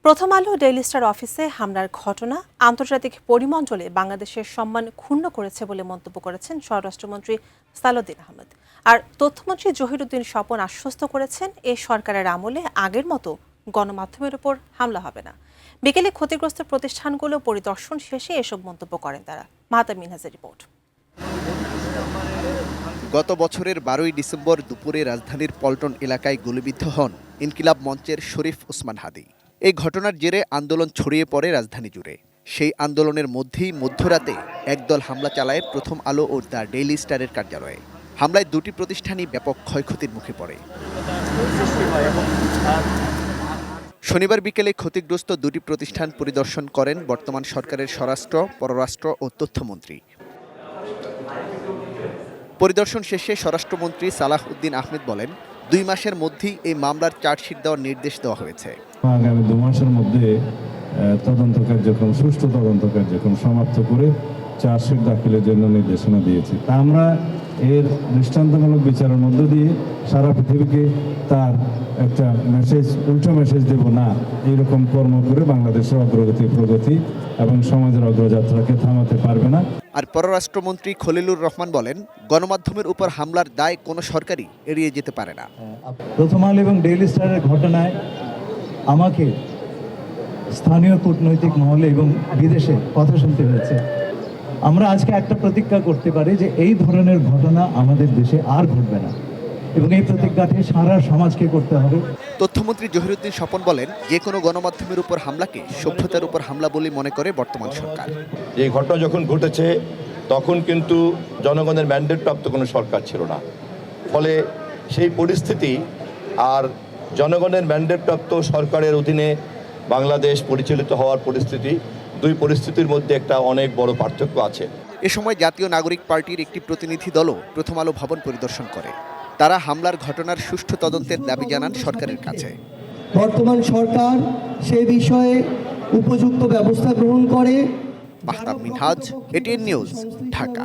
প্রথম আলো daily star অফিসে হামলার ঘটনা আন্তর্জাতিক পরিমণ্ডলে বাংলাদেশের সম্মান ক্ষুণ্ণ করেছে বলে মন্তব্য করেছেন স্বরাষ্ট্রমন্ত্রী সালাউদ্দিন আহমেদ। আর তথ্যমন্ত্রী জহিরুদ্দিন স্বপন আশ্বস্ত করেছেন এ সরকারের আমলে আগের মতো গণমাধ্যমের উপর হামলা হবে না। বিকেলে ক্ষতিগ্রস্ত প্রতিষ্ঠানগুলো পরিদর্শন শেষে এসব মন্তব্য করেন তারা। মাহতাব মিনহাজের রিপোর্ট। গত বছরের 12ই ডিসেম্বর দুপুরে রাজধানীর পল্টন এলাকায় গুলিবিদ্ধ হন ইনকিলাব মঞ্চের শরীফ ওসমান হাদি। এই ঘটনার জেরে আন্দোলন ছড়িয়ে পড়ে রাজধানী জুড়ে। সেই আন্দোলনের মধ্যেই মধ্যরাতে একদল হামলা চালায় প্রথম আলো ও দ্য ডেইলি স্টারের কার্যালয়ে। হামলায় দুটি প্রতিষ্ঠানই ব্যাপক ক্ষয়ক্ষতির মুখে পড়ে। শনিবার বিকেলে ক্ষতিগ্রস্ত দুটি প্রতিষ্ঠান পরিদর্শন করেন বর্তমান সরকারের স্বরাষ্ট্র, পররাষ্ট্র ও তথ্যমন্ত্রী। পরিদর্শন শেষে স্বরাষ্ট্রমন্ত্রী সালাহ উদ্দিন আহমেদ বলেন, 2 মাসের মধ্যেই এই মামলার চার্জশিট দেওয়ার নির্দেশ দেওয়া হয়েছে। আগামী 2 মাসের মধ্যে তদন্ত কার্যক্রম, সুষ্ঠু তদন্ত কার্যক্রম সমাপ্ত করে চার্জশিট দাখিলের জন্য নির্দেশনা দিয়েছি। তা আমরা এর দৃষ্টান্তমূলক বিচারের মধ্য দিয়ে সারা পৃথিবীকে তার একটা মেসেজ, উল্টো মেসেজ দেব না, এইরকম কর্ম করে বাংলাদেশের অগ্রগতি, প্রগতি এবং সমাজের অগ্রযাত্রাকে থামাতে পারবে না। আর পররাষ্ট্রমন্ত্রী খলিলুর রহমান বলেন, গণমাধ্যমের উপর হামলার দায় কোনো সরকারই এড়িয়ে যেতে পারে না। প্রথম আলো এবং ডেইলি স্টারের ঘটনায় আমাকে স্থানীয় কূটনৈতিক মহলে এবং বিদেশে কথা শুনতে হয়েছে। আমরা আজকে একটা প্রতিজ্ঞা করতে পারি যে এই ধরনের ঘটনা আমাদের দেশে আর ঘটবে না, এবং এই প্রতিজ্ঞাটি সারা সমাজকে করতে হবে। তথ্যমন্ত্রী জহিরুদ্দিন স্বপন বলেন, যে কোনো গণমাধ্যমের উপর হামলাকে সভ্যতার উপর হামলা বলে মনে করে বর্তমান সরকার। এই ঘটনা যখন ঘটেছে তখন কিন্তু জনগণের ম্যান্ডেট প্রাপ্ত কোনো সরকার ছিল না। ফলে সেই পরিস্থিতি আর জনগণের ম্যান্ডেট প্রাপ্ত সরকারের অধীনে বাংলাদেশ পরিচালিত হওয়ার পরিস্থিতি, দুই পরিস্থিতির মধ্যে একটা অনেক বড় পার্থক্য আছে। এ সময় জাতীয় নাগরিক পার্টির একটি প্রতিনিধি দলও প্রথম আলো ভবন পরিদর্শন করে। তারা হামলার ঘটনার সুষ্ঠু তদন্তের দাবি জানান সরকারের কাছে। বর্তমান সরকার সে বিষয়ে উপযুক্ত ব্যবস্থা গ্রহণ করে। Mahtab Minhaj, ATN news, Dhaka.